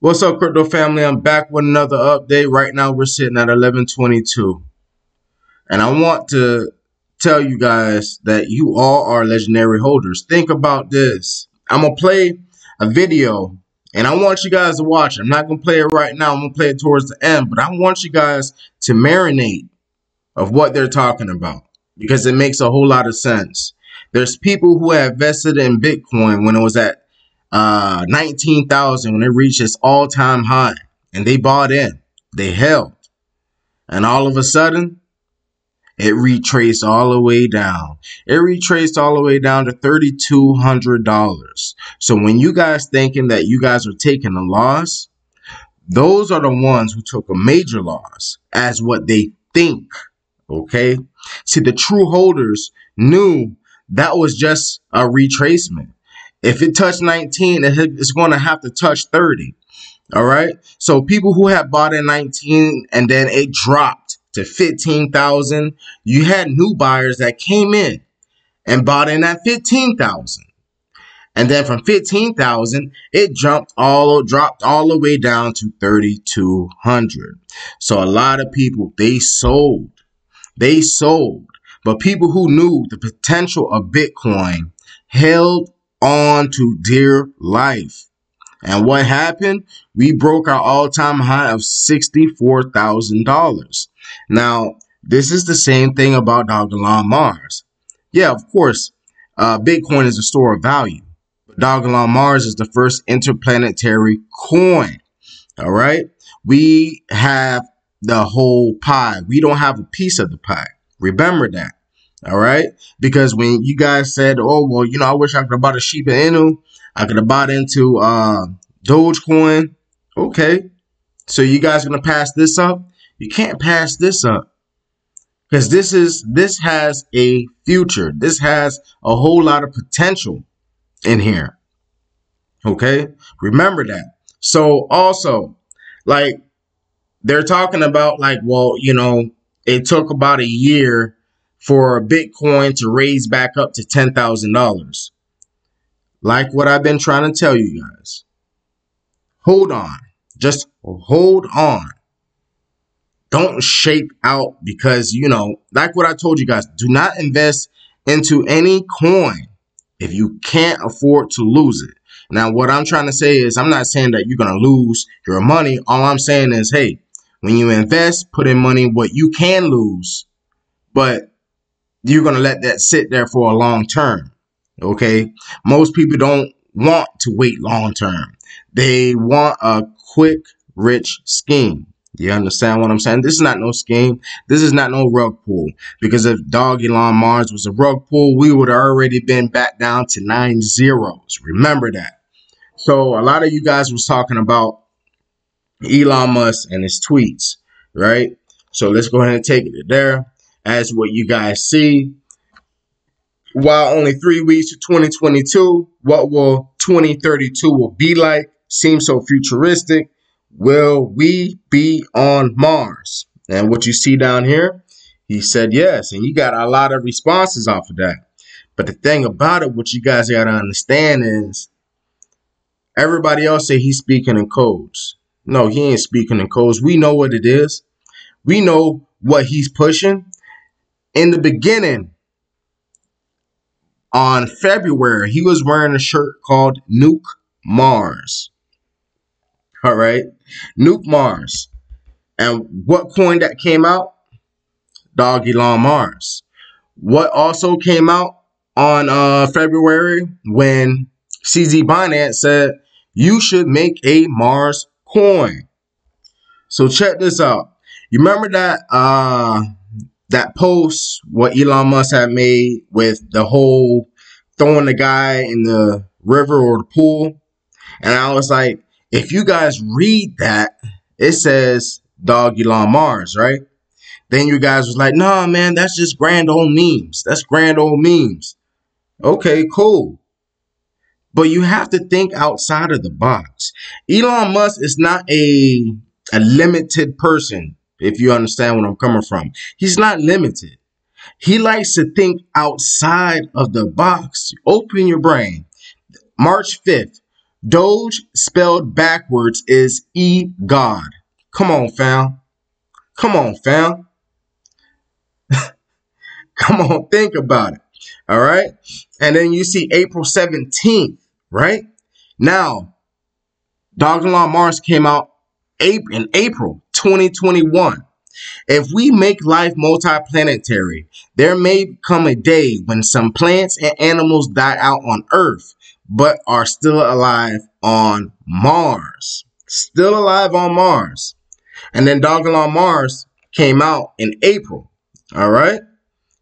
What's up, crypto family? I'm back with another update. Right now, we're sitting at 11:22, and I want to tell you guys that you all are legendary holders. Think about this. I'm gonna play a video, and I want you guys to watch it. I'm not gonna play it right now. I'm gonna play it towards the end, but I want you guys to marinate of what they're talking about because it makes a whole lot of sense. There's people who have invested in Bitcoin when it was at 19,000, when it reached its all-time high, and they bought in, they held, and all of a sudden it retraced all the way down. It retraced all the way down to $3,200. So when you guys thinking that you guys are taking a loss, those are the ones who took a major loss as what they think. Okay, see, the true holders knew that was just a retracement. If it touched 19, it's going to have to touch 30. All right. So people who have bought in 19 and then it dropped to 15,000, you had new buyers that came in and bought in at 15,000. And then from 15,000, it dropped all the way down to 3,200. So a lot of people, they sold. But people who knew the potential of Bitcoin held on to dear life. And what happened? We broke our all-time high of $64,000. Now, this is the same thing about Dogelon Mars. Yeah, of course, Bitcoin is a store of value. But Dogelon Mars is the first interplanetary coin. All right? We have the whole pie. We don't have a piece of the pie. Remember that. All right? Because when you guys said, oh, well, I wish I could have bought a Shiba Inu. I could have bought into Dogecoin. Okay. So you guys going to pass this up? You can't pass this up. Because this has a future. This has a whole lot of potential in here. Okay? Remember that. So also, like, they're talking about like, well, it took about a year for Bitcoin to raise back up to $10,000. Like what I've been trying to tell you guys. Hold on. Just hold on. Don't shake out because, like what I told you guys, do not invest into any coin if you can't afford to lose it. Now, what I'm trying to say is I'm not saying that you're going to lose your money. All I'm saying is, hey, when you invest, put in money what you can lose, but you're going to let that sit there for a long term. Okay. Most people don't want to wait long term. They want a quick, rich scheme. You understand what I'm saying? This is not no scheme. This is not no rug pull. Because if Dogelon Mars was a rug pull, we would have already been back down to 9 zeros. Remember that. So a lot of you guys was talking about Elon Musk and his tweets, right? So let's go ahead and take it there. As what you guys see, while only 3 weeks to 2022, what will 2032 will be like? Seems so futuristic. Will we be on Mars? And what you see down here, he said yes. And you got a lot of responses off of that. But the thing about it, what you guys got to understand is everybody else say he's speaking in codes. No, he ain't speaking in codes. We know what it is. We know what he's pushing. In the beginning, on February, he was wearing a shirt called Nuke Mars. All right. Nuke Mars. And what coin that came out? Dogelon Mars. What also came out on February when CZ Binance said you should make a Mars coin. So check this out. You remember that post what Elon Musk had made with the whole throwing the guy in the river or the pool? And I was like, if you guys read that, it says Dogelon Mars, right? Then you guys was like, nah, man, that's just grand old memes. That's grand old memes. Okay, cool. But you have to think outside of the box. Elon Musk is not a limited person, if you understand where I'm coming from. He's not limited. He likes to think outside of the box. Open your brain. March 5th, Doge spelled backwards is E-God. Come on, fam. Come on, fam. Come on, think about it. All right. And then you see April 17th, right? Now, Dogelon Mars came out in April 2021. If we make life multiplanetary, there may come a day when some plants and animals die out on Earth, but are still alive on Mars. Still alive on Mars. And then Dogelon Mars came out in April. All right.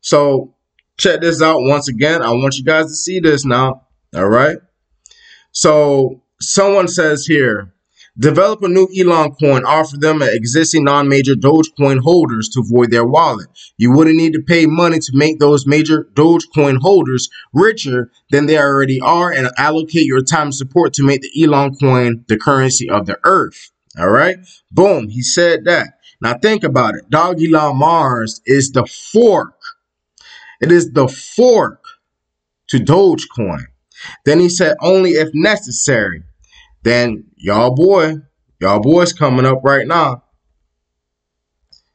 So check this out once again. I want you guys to see this now. All right. So someone says here, develop a new Elon coin, offer them existing non-major Dogecoin holders to void their wallet. You wouldn't need to pay money to make those major Dogecoin holders richer than they already are, and allocate your time and support to make the Elon coin the currency of the earth. All right. Boom. He said that. Now think about it. Dogelon Mars is the fork. It is the fork to Dogecoin. Then he said only if necessary. Then y'all boys coming up right now.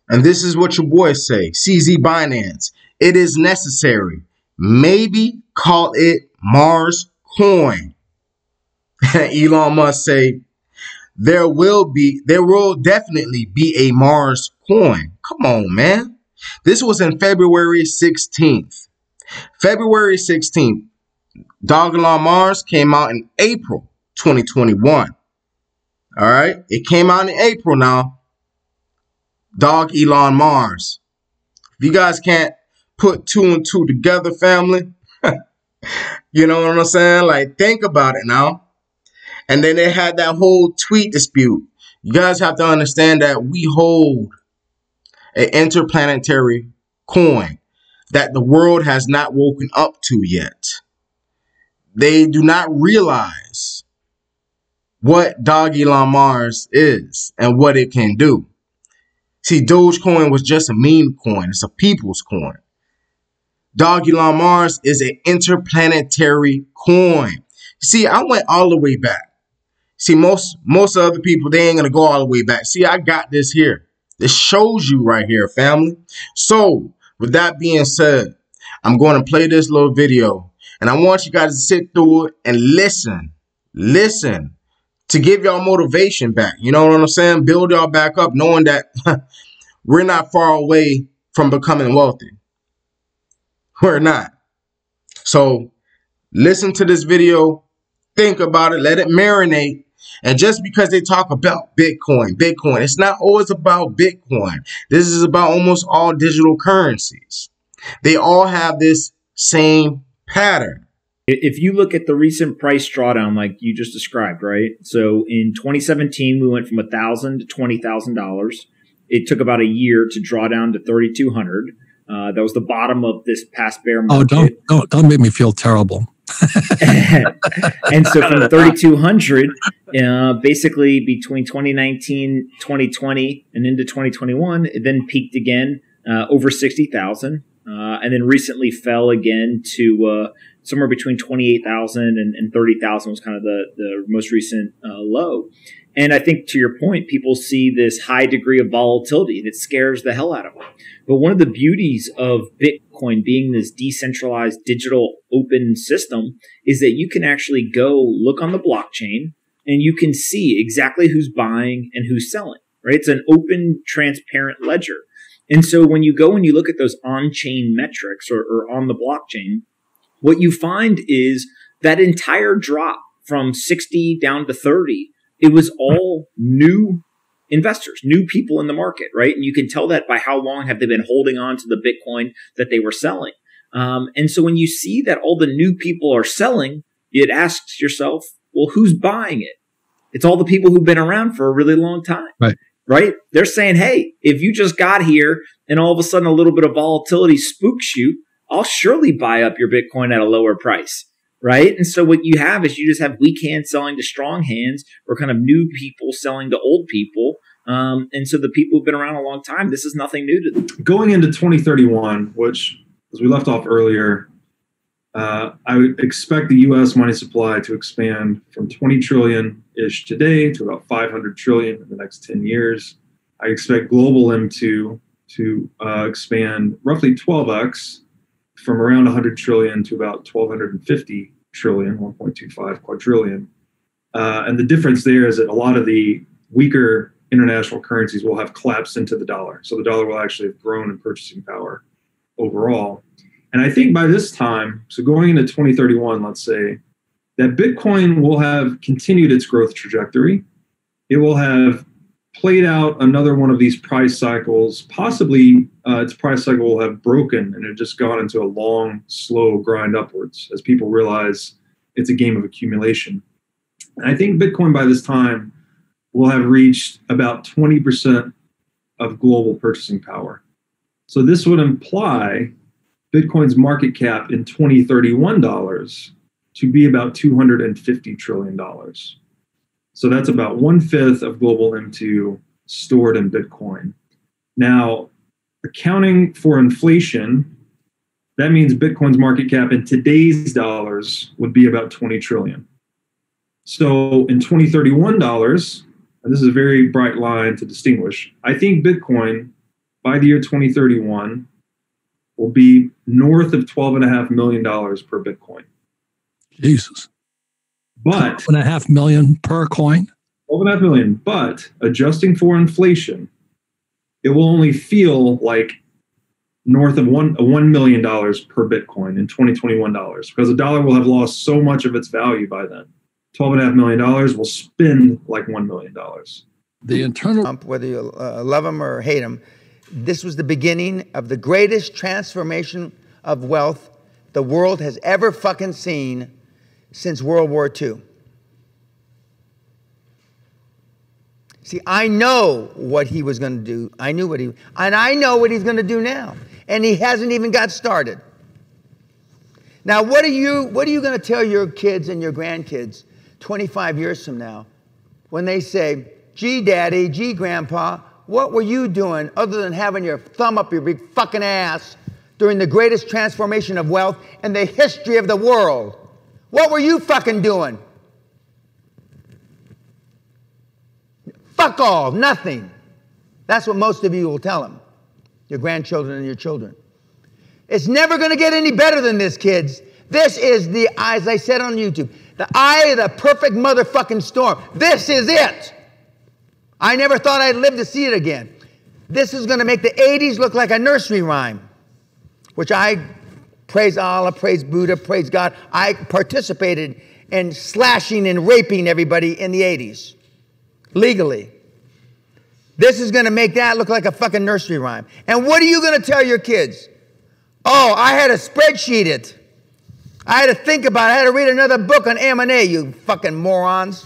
And this is what your boys say. CZ Binance. It is necessary. Maybe call it Mars coin. Elon Musk say there will definitely be a Mars coin. Come on, man. This was in February 16th. February 16th. Dogelon Mars came out in April 2021. All right. It came out in April now. Elon Mars. If you guys can't put two and two together, family, you know what I'm saying? Like, think about it now. And then they had that whole tweet dispute. You guys have to understand that we hold an interplanetary coin that the world has not woken up to yet. They do not realize what Dogelon Mars is and what it can do. See, Dogecoin was just a meme coin. It's a people's coin. Dogelon Mars is an interplanetary coin. See, I went all the way back. See, most other people, they ain't going to go all the way back. See, I got this here. This shows you right here, family. So, with that being said, I'm going to play this little video. And I want you guys to sit through it and listen. Listen. To give y'all motivation back. You know what I'm saying? Build y'all back up knowing that we're not far away from becoming wealthy. We're not. So, listen to this video. Think about it. Let it marinate. And just because they talk about Bitcoin, it's not always about Bitcoin. This is about almost all digital currencies. They all have this same pattern. If you look at the recent price drawdown like you just described, right? So in 2017, we went from $1,000 to $20,000. It took about a year to draw down to 3,200. That was the bottom of this past bear market. Oh, don't make me feel terrible. And so from 3,200, basically between 2019, 2020, and into 2021, it then peaked again over 60,000, and then recently fell again to somewhere between 28,000 and 30,000 was kind of the most recent low. And I think to your point, people see this high degree of volatility that scares the hell out of them. But one of the beauties of Bitcoin being this decentralized digital open system is that you can actually go look on the blockchain and you can see exactly who's buying and who's selling, right? It's an open, transparent ledger. And so when you go and you look at those on-chain metrics or on the blockchain, what you find is that entire drop from 60 down to 30, it was all new investors, new people in the market, right? And you can tell that by how long have they been holding on to the Bitcoin that they were selling. And so when you see that all the new people are selling, it asks yourself, well, who's buying it? It's all the people who've been around for a really long time, right? They're saying, hey, if you just got here and all of a sudden a little bit of volatility spooks you, I'll surely buy up your Bitcoin at a lower price. Right. And so what you have is you just have weak hands selling to strong hands, or kind of new people selling to old people. And so the people who've been around a long time, this is nothing new to them. Going into 2031, which, as we left off earlier, I would expect the U.S. money supply to expand from 20 trillion-ish today to about 500 trillion in the next 10 years. I expect global M2 to expand roughly 12x from around 100 trillion to about 1,250 trillion, 1.25 quadrillion. And the difference there is that a lot of the weaker international currencies will have collapsed into the dollar. So the dollar will actually have grown in purchasing power overall. And I think by this time, so going into 2031, let's say, that Bitcoin will have continued its growth trajectory. It will have played out another one of these price cycles. Possibly its price cycle will have broken and it just gone into a long, slow grind upwards as people realize it's a game of accumulation. And I think Bitcoin by this time will have reached about 20% of global purchasing power. So this would imply Bitcoin's market cap in 2031 dollars to be about $250 trillion. So that's about 1/5 of global M2 stored in Bitcoin. Now, accounting for inflation, that means Bitcoin's market cap in today's dollars would be about 20 trillion. So in 2031 dollars, and this is a very bright line to distinguish, I think Bitcoin by the year 2031 will be north of $12.5 million per Bitcoin. Jesus. But $12.5 million per coin? 12.5 million, but adjusting for inflation, it will only feel like north of $1 million per Bitcoin in 2021 dollars, because the dollar will have lost so much of its value by then. $12.5 million will spend like $1 million. The internal, whether you love him or hate him, this was the beginning of the greatest transformation of wealth the world has ever fucking seen since World War II. See, I know what he was going to do. I know what he's going to do now. And he hasn't even got started. Now, what are you going to tell your kids and your grandkids 25 years from now when they say, gee, Daddy, gee, Grandpa, what were you doing other than having your thumb up your big fucking ass during the greatest transformation of wealth in the history of the world? What were you fucking doing? Fuck all, nothing. That's what most of you will tell them, your grandchildren and your children. It's never going to get any better than this, kids. This is as I said on YouTube, the eye of the perfect motherfucking storm. This is it. I never thought I'd live to see it again. This is going to make the 80s look like a nursery rhyme, which I praise Allah, praise Buddha, praise God. I participated in slashing and raping everybody in the 80s, legally. This is going to make that look like a fucking nursery rhyme. And what are you going to tell your kids? Oh, I had to spreadsheet it. I had to think about it. I had to read another book on M&A, you fucking morons.